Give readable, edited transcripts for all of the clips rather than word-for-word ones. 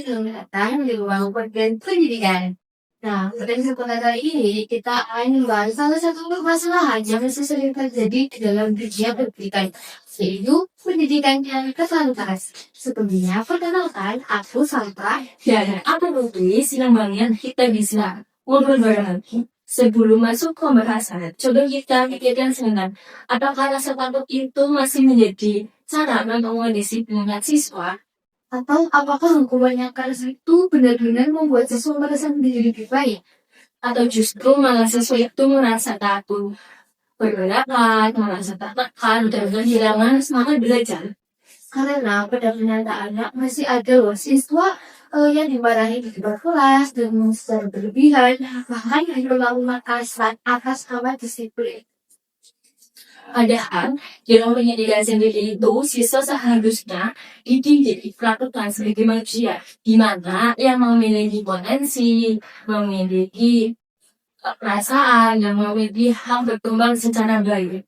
selamat datang di ruang bagian pendidikan. Nah, pada kesempatan kali ini kita akan membahas salah satu permasalahan yang masih sering terjadi di dalam dunia pendidikan, yaitu pendidikan yang terbatas. Sebelumnya, perkenalkan, aku Sandra. Dan aku Lutfi, silang banget kita bisa ngobrol bareng lagi. Sebelum masuk ke pembahasan, coba kita pikirkan sebentar, apakah rasa takut itu masih menjadi cara untuk mendisiplinkan siswa? Atau apakah hukuman yang keras itu benar-benar membuat siswa merasa menjadi lebih baik? Atau justru malah siswa itu merasa takut pergerakan, merasa tertekan, dan kehilangan semangat belajar? Karena pada kenyataannya masih ada loh siswa yang dimarahi di depan kelas dengan secara berlebihan, bahkan hanya melakukan kasar atas nama disiplin. Padahal, dalam pendidikan sendiri itu, siswa seharusnya dididik diperlakukan sebagai manusia, di mana yang memiliki potensi, memiliki perasaan, dan memiliki hak berkembang secara baik.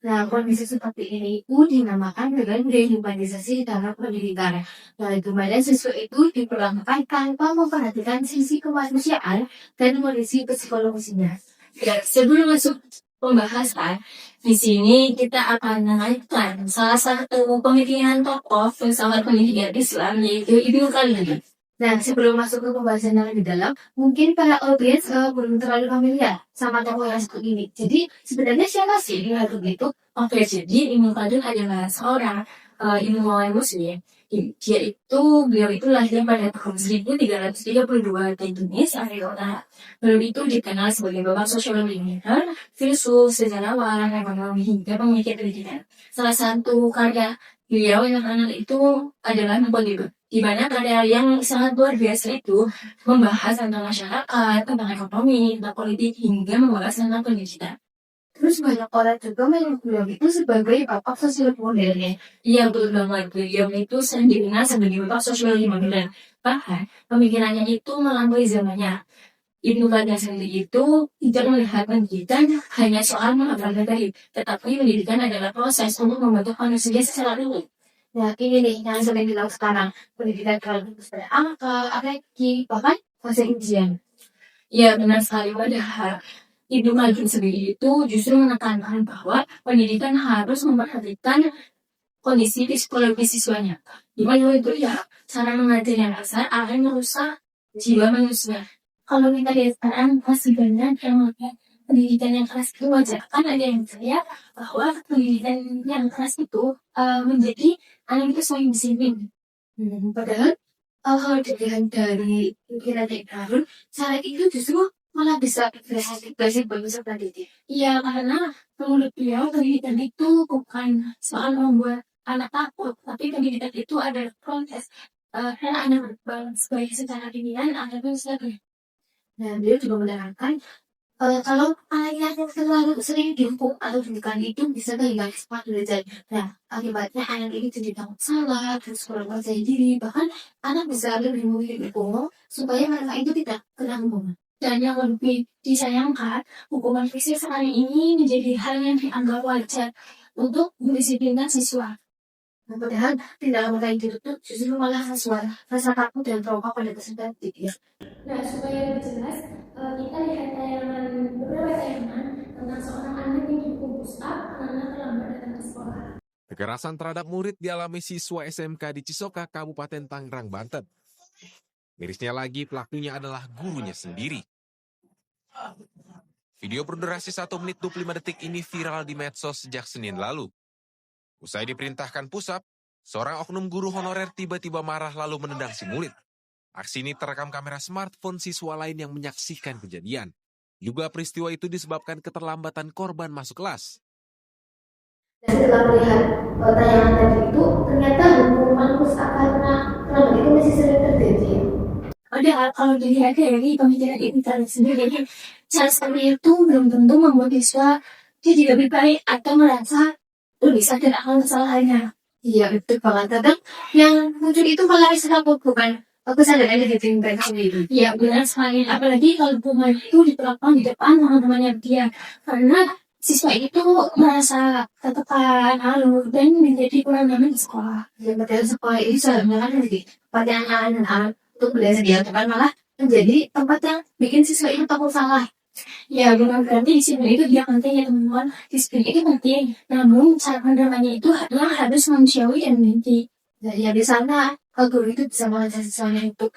Nah, kondisi seperti ini pun dinamakan dengan dehumanisasi dalam pendidikan. Nah, di mana siswa itu diperlakukan tanpa memperhatikan sisi kemanusiaan dan kondisi psikologisinya. Dan sebelum masuk pembahasan, di sini kita akan menaikkan salah satu pemikiran tokoh filsafat pendidikan Islam, yaitu Ibnu Khalid. Nah, sebelum masuk ke pembahasan yang lebih dalam, mungkin para audiens belum terlalu familiar sama tokoh yang satu ini. Jadi, sebenarnya siapa sih Ibnu Khalid itu? Oke, jadi Ibnu Khalid adalah seorang ilmuwan Muslim. Beliau itu lahir pada tahun 1332 di Tunis, Afrika Utara. Beliau itu dikenal sebagai bapak sosiologi militer, filsuf, sejarawan, ekonomi, hingga pemikir pendidikan. Salah satu karya beliau yang terkenal itu adalah Muqaddimah, di mana karya yang sangat luar biasa itu membahas tentang masyarakat, tentang ekonomi, tentang politik, hingga membahas tentang pendidikan. Terus banyak orang juga menyebut beliau itu sebagai bapak sosiologi modern. Iya, betul banget. Beliau itu sering dikenal sebagai bapak sosiologi modern. Bahkan, pemikirannya itu melampaui zamannya. Ibnu Khalid sendiri itu tidak melihat pendidikan hanya soal menghafalkan tadi, tetapi pendidikan adalah proses untuk membentuk manusia secara luas. Nah, ini nih yang sering dilakukan sekarang. Pendidikan kalau pada angka, APK, bahkan fase ujian. Ya, benar sekali. Padahal Ibnu Khalid sendiri itu justru menekankan bahwa pendidikan harus memperhatikan kondisi psikologi siswanya. Di mana itu ya, cara mengajar yang kasar akan merusak jiwa manusia. Kalau kita lihat sekarang masih banyak yang melihat pendidikan yang keras itu wajar. Kan ada yang percaya bahwa pendidikan yang keras itu menjadi anak itu selain disiplin. Padahal kalau dilihat dari pikiran Dek Darun, cara itu justru malah bisa berhasil bagi peserta didik. Iya, karena menurut beliau pendidikan itu bukan soal membuat anak takut, tapi pendidikan itu adalah proses karena anak berkembang sebaik secara pilihan ataupun secara. Nah, beliau juga menerangkan kalau anak yang terlalu sering dihukum atau didikan itu bisa kehilangan semangat belajar. Nah, akibatnya anak ini jadi takut salah, terus kurang percaya diri, bahkan anak bisa lebih memilih hukum supaya mereka itu tidak kena hukuman. Dan yang lebih disayangkan, hukuman fisik sekarang ini menjadi hal yang dianggap wajar untuk mendisiplinkan siswa. Nah, padahal tindakan mereka itu justru malah rasa takut dan trauma pada peserta didik. Nah, supaya lebih jelas, kita lihat beberapa tayangan tentang seorang anak yang dihukum push up karena terlambat datang ke sekolah. Kekerasan terhadap murid dialami siswa SMK di Cisoka, Kabupaten Tangerang, Banten. Mirisnya lagi, pelakunya adalah gurunya sendiri. Video berdurasi 1 menit 25 detik ini viral di medsos sejak Senin lalu. Usai diperintahkan push up, seorang oknum guru honorer tiba-tiba marah lalu menendang si murid. Aksi ini terekam kamera smartphone siswa lain yang menyaksikan kejadian. Juga peristiwa itu disebabkan keterlambatan korban masuk kelas. Dan setelah melihat tayangan tadi itu, ternyata hukuman push up karena terlambat itu masih sering terjadi. Padahal kalau dilihat dari pemikiran Ibnu Khalid sendiri, cara seperti itu belum tentu membuat siswa jadi lebih baik atau merasa lebih sadar akan kesalahannya. Iya, betul banget. Kadang yang muncul itu malah rasa takut, bukan kesadaran dari diri mereka sendiri. Iya, benar sekali. Apalagi kalau hukuman itu diterapkan di depan teman-temannya dia. Karena siswa itu merasa tertekan, halu, dan menjadi kurang nyaman di sekolah. Dan padahal sekolah ini sebenarnya kan lebih pada anak-anak untuk belajar di depan, malah menjadi tempat yang bikin siswa itu takut salah. Ya, bukan berarti disiplin itu tidak penting ya teman-teman. Disiplin itu penting, namun cara menerapkannya itu adalah harus manusiawi dan mengerti. Ya di sana guru itu bisa mengajar siswanya untuk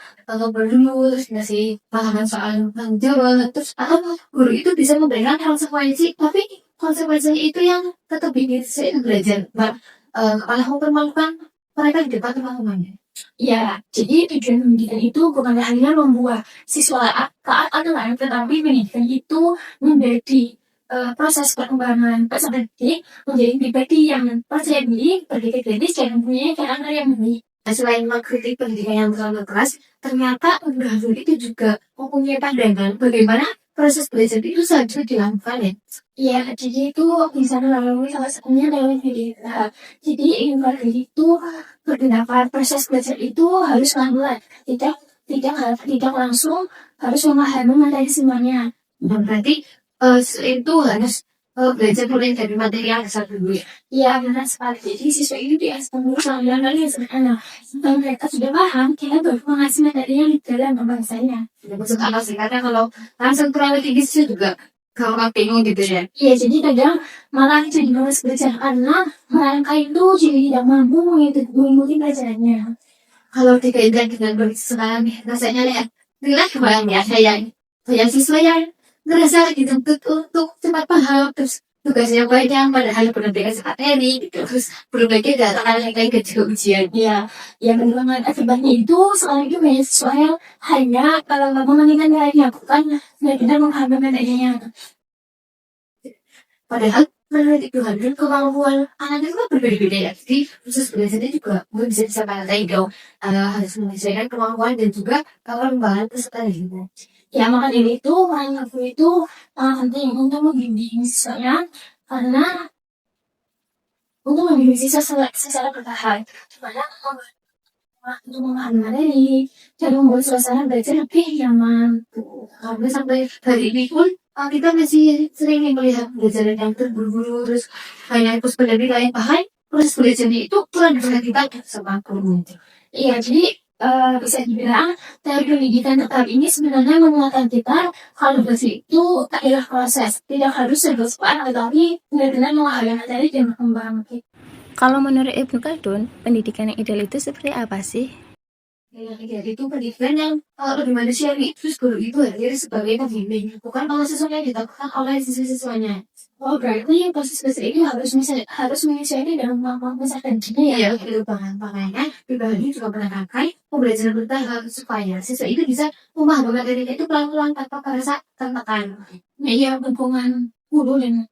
berdulu, terus ngasih pahaman soal tanggung jawab, terus atau guru itu bisa memberikan konsekuensi, tapi konsekuensinya itu yang tetap bikin siswa itu belajar, malah mempermalukan mereka di depan teman-temannya. Ya, jadi tujuan pendidikan itu bukan hanya membuat siswa taat atau lain, tetapi pendidikan itu menjadi proses perkembangan peserta didik menjadi pribadi yang percaya diri, berpikir kritis, dan mempunyai karakter yang baik. Nah, selain mengkritik pendidikan yang terlalu keras, ternyata guru itu juga mempunyai pandangan bagaimana proses belajar itu seharusnya dilakukan ya. Ya, jadi itu bisa melalui salah satunya lewat media. Jadi ingin itu berpendapat proses belajar itu harus pelan-pelan, tidak langsung harus memahami materi semuanya. Dan berarti itu harus belajar mulai dari materi yang besar dulu ya. Ya, benar sekali. Jadi siswa itu diajarkan dulu selama kali yang sederhana. Setelah mereka sudah paham, kita baru mengasih materi yang dalam membangsanya. Maksud apa sih? Karena kalau langsung terlalu tinggi sih juga gampang bingung gitu ya. Iya, jadi kadang malah jadi males belajar karena mereka itu jadi tidak mampu mengikuti pelajarannya. Kalau dikaitkan dengan kondisi sekarang nih, rasanya lihat nilai kebayang ya banyak siswa yang ngerasa dituntut untuk cepat paham, terus tugasnya banyak padahal belum dikasih materi gitu, terus belum lagi datang lagi ke ujian. Ya benar banget. Akibatnya itu sekarang itu banyak siswa yang hanya kalau nggak membandingkan nilainya, bukan benar-benar memahami materinya. Padahal menurut Ibu Handun kemampuan anak itu kan berbeda-beda ya. Jadi khusus belajarnya juga mungkin bisa disampaikan dong, harus menyesuaikan kemampuan dan juga perkembangan peserta didik. Ya maka dari itu orang guru itu penting untuk membimbing siswanya, karena untuk membimbing siswa secara bertahap, dimana untuk memahami materi dan membuat suasana belajar lebih nyaman. Karena sampai hari ini pun kita masih sering melihat belajar yang terburu-buru, terus hanya terus benar-benar yang paham, proses belajarnya itu kurang diperhatikan sama guru. Iya, jadi bisa dibilang teori pendidikan tetap ini sebenarnya menguatkan kita kalau belajar itu tak adalah proses, tidak harus serba cepat, tetapi benar-benar memahami materi dan berkembang. Kalau menurut Ibnu Khaldun, pendidikan yang ideal itu seperti apa sih? Yang ideal itu pendidikan yang lebih manusiawi, terus guru itu hadir sebagai pembimbing, bukan proses yang dilakukan oleh siswa-siswanya. Oh, berarti proses belajar itu harus menyesuaikan dengan kemampuan peserta didiknya ya? Iya, itu banget. Makanya pribadi juga menekankan pembelajaran bertahap supaya siswa itu bisa memahami materinya itu pelan-pelan tanpa merasa tertekan. Nah, iya, dukungan guru dan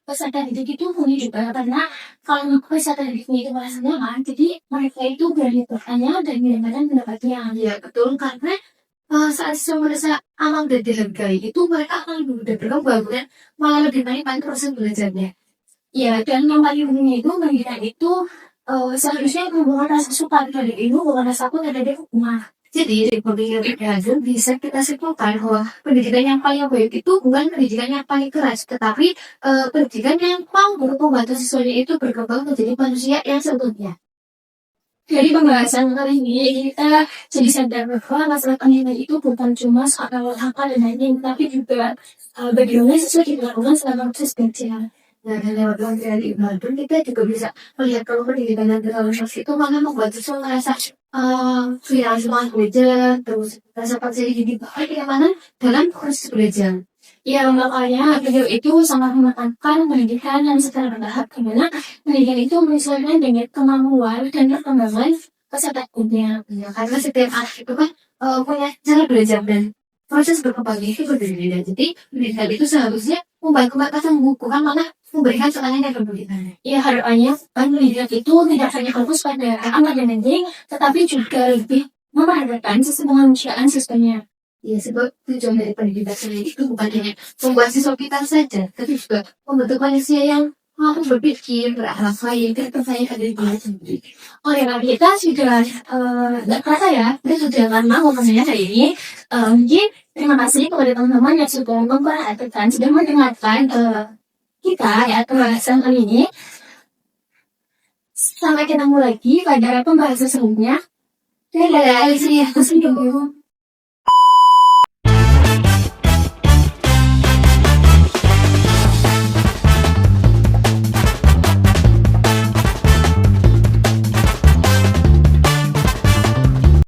peserta didik itu punya juga, karena kalau peserta didiknya itu merasa nyaman, jadi mereka itu berani bertanya dan menyampaikan pendapatnya. Iya, betul. Karena saat siswa merasa aman dan dihargai, itu mereka akan lebih mudah berkembang dan malah lebih menikmati proses belajarnya. Ya, dan yang paling penting itu pendidikan itu seharusnya membuat rasa suka dari itu, bukan rasa takut dari hukuman. Jadi, dari pendidikan bisa kita simpulkan bahwa pendidikan yang paling baik itu bukan pendidikan yang paling keras, tetapi pendidikan yang mampu membantu siswanya itu berkembang menjadi manusia yang seutuhnya. Dari pembahasan kali ini, kita jadi sadar bahwa masalah pendidikan itu bukan cuma soal hafal dan lain-lain, tapi juga bagaimana siswa diperlakukan selama proses belajar. Nah, dan lewat dari Ibnu Khaldun kita juga bisa melihat kalau pendidikan yang terlalu keras itu malah membuat siswa merasa kehilangan semangat belajar, terus rasa percaya diri bagaimana dalam proses belajar. Ya, makanya beliau itu sangat menekankan pendidikan yang secara bertahap, dimana pendidikan itu menyesuaikan dengan kemampuan dan perkembangan peserta didiknya. Ya, karena setiap anak itu kan punya cara belajar dan proses berkembang itu berbeda-beda. Jadi pendidikan itu seharusnya membantu mereka sembuh, bukan malah memberikan tekanan yang berbeda. Ya, harapannya pendidikan itu tidak hanya fokus pada amat dan penting, tetapi juga lebih memperhatikan sisi kemanusiaan siswanya. Ya, sebab tujuan dari pendidikan sendiri itu bukan hanya membuat siswa kita saja, tapi juga membentuk manusia yang mampu berpikir, berakhlak baik, dan percaya pada diri sendiri. Oleh karena kita sudah nggak kerasa ya, kita sudah lama ngomongnya hari ini. Mungkin terima kasih kepada teman-teman yang sudah memperhatikan, sudah mendengarkan kita ya pembahasan kali ini. Sampai ketemu lagi pada pembahasan selanjutnya. Dadah, Alicia. Senyum.